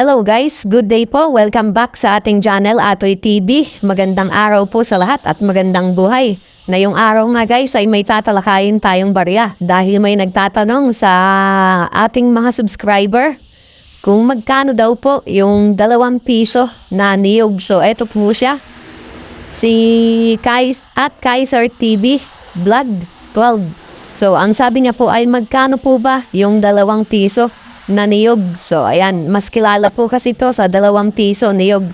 Hello guys, good day po. Welcome back sa ating channel Atoy TV. Magandang araw po sa lahat at magandang buhay. Ngayong araw nga guys ay may tatalakayin tayong barya dahil may nagtatanong sa ating mga subscriber kung magkano daw po yung 2 piso na niyog. So eto po siya, si Kaiser TV Vlog 12. So ang sabi niya po ay magkano po ba yung 2 piso na niyog. So, ayan, mas kilala po kasi ito sa 2 piso niyog.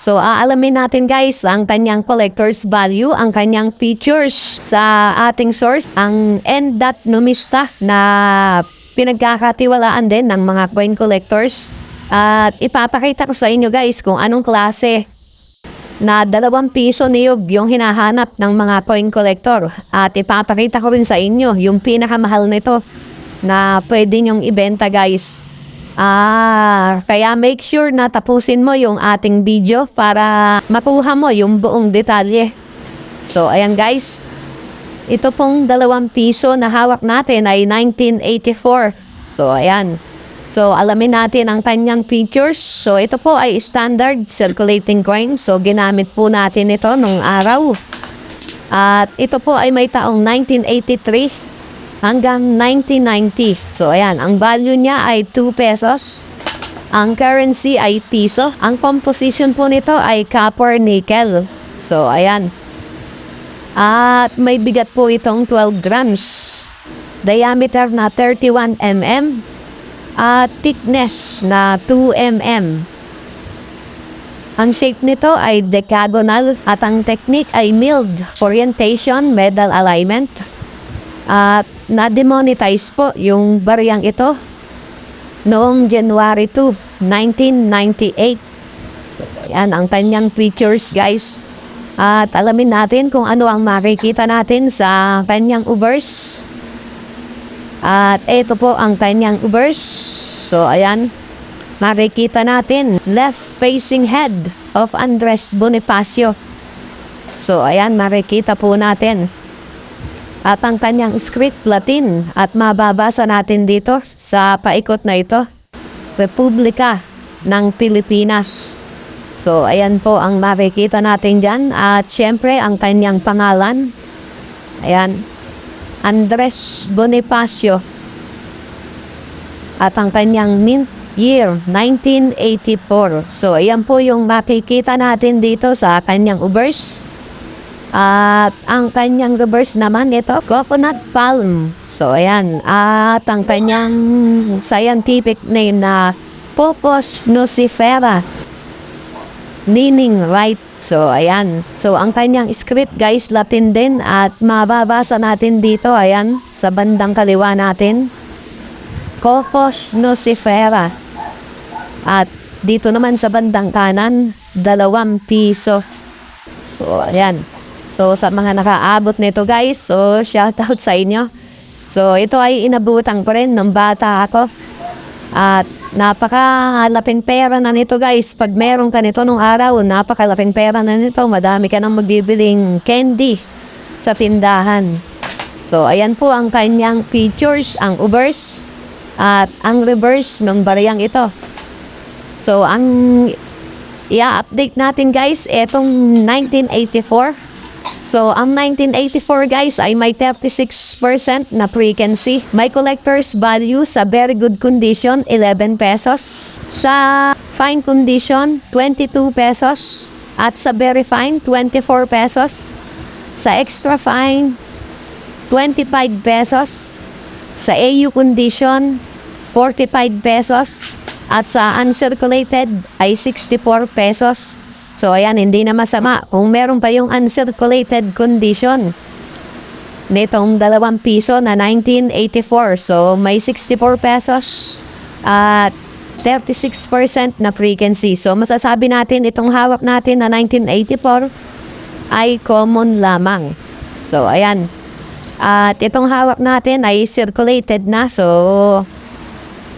So, aalamin natin guys ang kanyang collector's value, ang kanyang features sa ating source, ang N.Numista Numista na pinagkakatiwalaan din ng mga coin collectors. At ipapakita ko sa inyo guys kung anong klase na 2 piso niyog yung hinahanap ng mga coin collector. At ipapakita ko rin sa inyo yung pinakamahal nito na pwede nyong ibenta guys. Kaya make sure na tapusin mo yung ating video para makuha mo yung buong detalye. So ayan guys, ito pong 2 piso na hawak natin ay 1984. So ayan, so alamin natin ang kanyang features. So ito po ay standard circulating coin. So ginamit po natin ito nung araw. At ito po ay may taong 1983 hanggang 1990. So, ayan. Ang value niya ay 2 pesos. Ang currency ay piso. Ang composition po nito ay copper nickel. So, ayan. At may bigat po itong 12 grams. Diameter na 31 mm. At thickness na 2 mm. Ang shape nito ay decagonal. At ang technique ay milled orientation medal alignment. At na-demonetize po yung baryang ito noong January 2, 1998. So, yan ang kanyang features guys. At alamin natin kung ano ang makikita natin sa kanyang ubers. At ito po ang kanyang ubers. So ayan, makikita natin left facing head of Andres Bonifacio. So ayan, makikita po natin. At ang kanyang script Latin at mababasa natin dito sa paikot na ito, Republika ng Pilipinas. So, ayan po ang makikita natin dyan. At syempre, ang kanyang pangalan, ayan, Andres Bonifacio. At ang kanyang mint year, 1984. So, ayan po yung makikita natin dito sa kanyang ubers. At ang kanyang reverse naman ito, coconut palm. So ayan, at ang kanyang scientific name na Popos nucifera, meaning right. So ayan, so ang kanyang script guys, Latin din at mababasa natin dito, ayan, sa bandang kaliwa natin, Popos nucifera. At dito naman sa bandang kanan, 2 piso. So ayan. So, sa mga nakaabot nito guys, so shoutout sa inyo. So, ito ay inabutan ko rin nung bata ako. At napakalaping pera na nito guys. Pag meron ka nito nung araw, napakalaping pera na nito. Madami ka nang magbibiling candy sa tindahan. So, ayan po ang kanyang features, ang ubers at ang reverse ng baryang ito. So, ang i-update natin guys, etong 1984. So, ang 1984 guys ay may 36% na frequency. May collector's value sa very good condition, 11 pesos. Sa fine condition, 22 pesos. At sa very fine, 24 pesos. Sa extra fine, 25 pesos. Sa AU condition, 45 pesos. At sa uncirculated ay 64 pesos. So, ayan, hindi na masama kung meron pa yung uncirculated condition nitong 2 piso na 1984. So, may 64 pesos at 36% na frequency. So, masasabi natin itong hawak natin na 1984 ay common lamang. So, ayan. At itong hawak natin ay circulated na. So,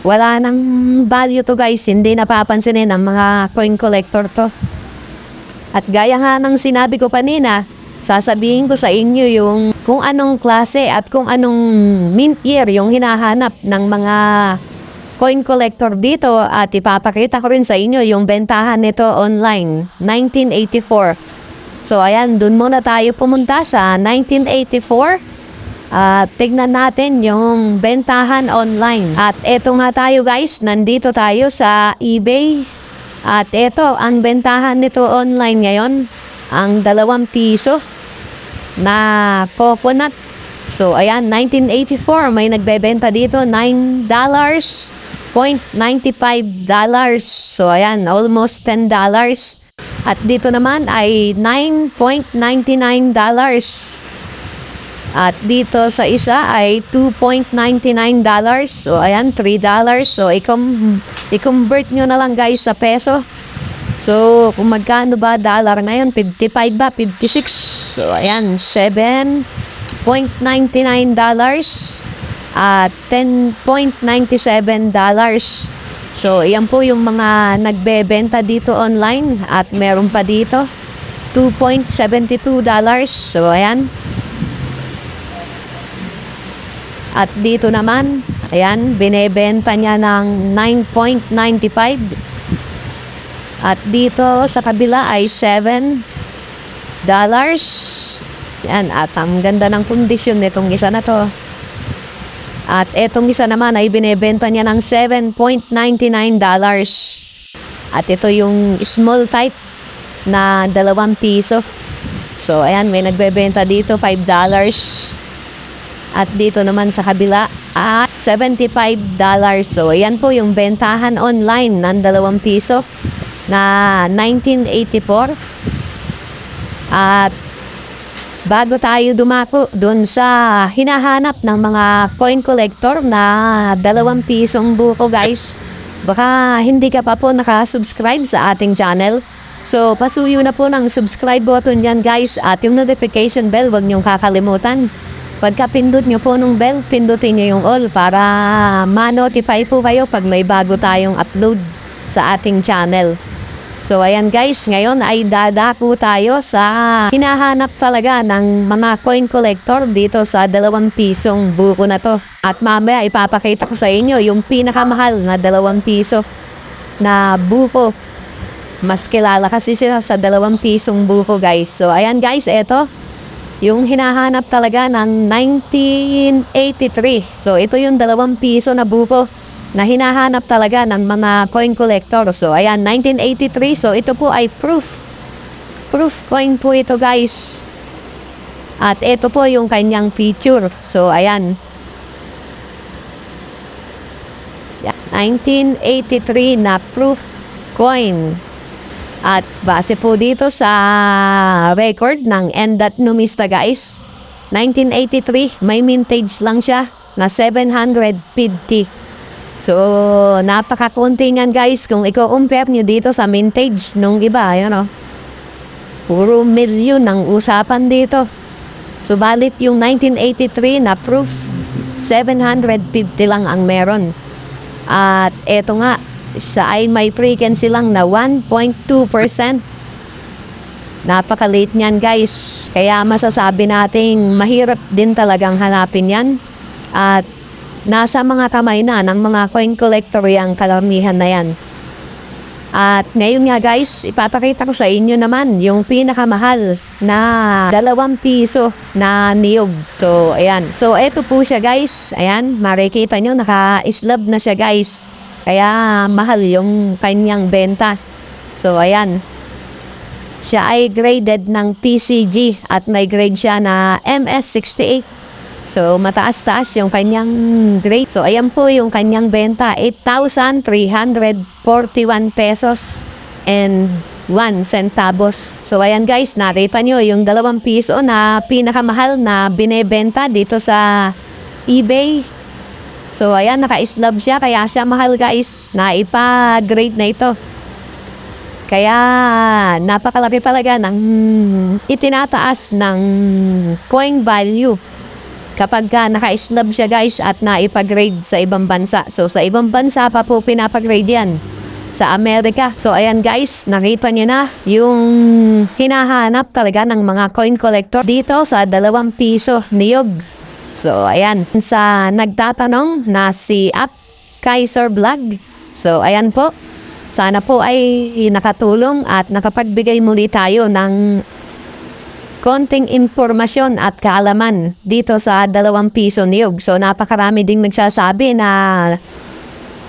wala nang value to guys. Hindi napapansinin ng mga coin collector to. At gaya nga ng sinabi ko kanina, sasabihin ko sa inyo yung kung anong klase at kung anong mint year yung hinahanap ng mga coin collector dito at ipapakita ko rin sa inyo yung bentahan nito online, 1984. So ayan, dun muna tayo pumunta sa 1984 at tignan natin yung bentahan online. At eto nga tayo guys, nandito tayo sa eBay. At eto, ang bentahan nito online ngayon, ang 2 piso na coconut. So ayan, 1984, may nagbebenta dito $9.95. So ayan, almost $10. At dito naman ay $9.99. At dito sa isa ay $2.99. So ayan, $3. So i-convert nyo na lang guys sa peso. So kung magkano ba dollar ngayon, 55 ba, 56. So ayan, $7.99 at $10.97. So iyan po yung mga nagbebenta dito online. At meron pa dito $2.72. So ayan. At dito naman, ayan, binebenta niya ng $9.95. At dito sa kabila ay $7. Yan, at ang ganda ng kondisyon nitong isa na to. At etong isa naman ay binebenta niya ng $7.99. At ito yung small type na 2 piso. So ayan, may nagbebenta dito $5. At dito naman sa kabila at $75. So ayan po yung bentahan online ng 2 piso na 1984. At bago tayo dumako dun sa hinahanap ng mga coin collector na 2 pisong buko guys, baka hindi ka pa po nakasubscribe sa ating channel. So pasuyo na po ng subscribe button yan guys, at yung notification bell wag niyong kakalimutan. Pagka pindot nyo po nung bell, pindutin nyo yung all para ma-notify po kayo pag may bago tayong upload sa ating channel. So ayan guys, ngayon ay dadako tayo sa hinahanap talaga ng mga coin collector dito sa 2 pisong buko na to. At mamaya ipapakita ko sa inyo yung pinakamahal na 2 piso na buko. Mas kilala kasi siya sa 2 pisong buko guys. So ayan guys, eto yung hinahanap talaga ng 1983. So ito yung 2 piso na buko na hinahanap talaga ng mga coin collector. So ayan, 1983. So ito po ay proof coin po ito guys. At ito po yung kanyang picture. So ayan, 1983 na proof coin. At base po dito sa record ng Numista guys, 1983, may mintage lang siya na 750. So napakakunti nga guys kung i-compare nyo dito sa mintage nung iba, yun o. Puro milyon ang usapan dito. Subalit yung 1983 na proof, 750 lang ang meron. At eto nga, siya ay may frequency lang na 1.2%. Napakaliit niyan guys. Kaya masasabi nating mahirap din talagang hanapin yan. At nasa mga kamay na ng mga coin collector ang karamihan na yan. At ngayon nga guys, ipapakita ko sa inyo naman yung pinakamahal na 2 piso na niyog. So ayan. So eto po siya guys. Ayan, makikita nyo naka-slab na siya guys. Kaya mahal yung kanyang benta. So ayan, siya ay graded ng PCG at may grade siya na MS68. So mataas-taas yung kanyang grade. So ayan po yung kanyang benta, 8,341 pesos and 1 centavos. So ayan guys, nakita nyo yung 2 piso na pinakamahal na binebenta dito sa eBay. So ayan, naka-slab siya, kaya siya mahal guys, na ipa-grade na ito. Kaya napakalaki talaga ng itinataas ng coin value kapag naka-slab siya guys at naipa-grade sa ibang bansa. So sa ibang bansa pa po pinapa-grade yan, sa Amerika. So ayan guys, nakita nyo na yung hinahanap talaga ng mga coin collector dito sa 2 piso niyog. So ayan, sa nagtatanong na si Kaiser Vlog. So, ayan po. Sana po ay nakatulong at nakapagbigay muli tayo ng konting impormasyon at kaalaman dito sa 2 piso niyog. So, napakarami ding nagsasabi na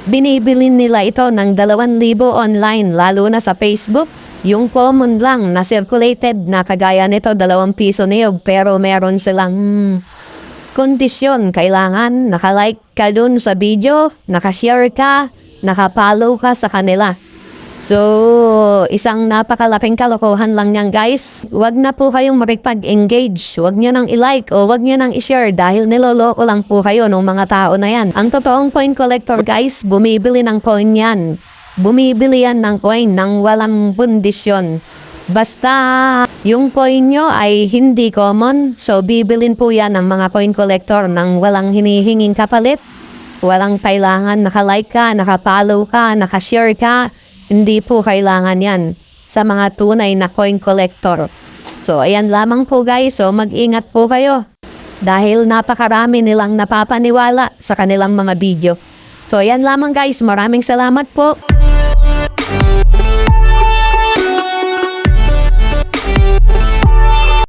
binibili nila ito ng 2,000 online, lalo na sa Facebook. Yung common lang na circulated na kagaya nito 2 piso niyog, pero meron silang kondisyon. Kailangan nakalike ka dun sa video, nakashare ka, nakapollow ka sa kanila. So, isang napakalaking kalokohan lang yan, guys. Huwag na po kayong makipag-engage. Huwag nyo nang i-like o huwag nyo nang i-share dahil niloloko lang po kayo ng mga tao na yan. Ang totoong coin collector, guys, bumibili ng coin yan. Bumibili yan ng coin ng walang kondisyon. Basta yung coin nyo ay hindi common, so bibilin po yan ng mga coin collector ng walang hinihinging kapalit. Walang kailangan nakalike ka, nakapollow ka, nakashare ka. Hindi po kailangan yan sa mga tunay na coin collector. So, ayan lamang po, guys. So, mag-ingat po kayo dahil napakarami nilang napapaniwala sa kanilang mga video. So, ayan lamang, guys. Maraming salamat po.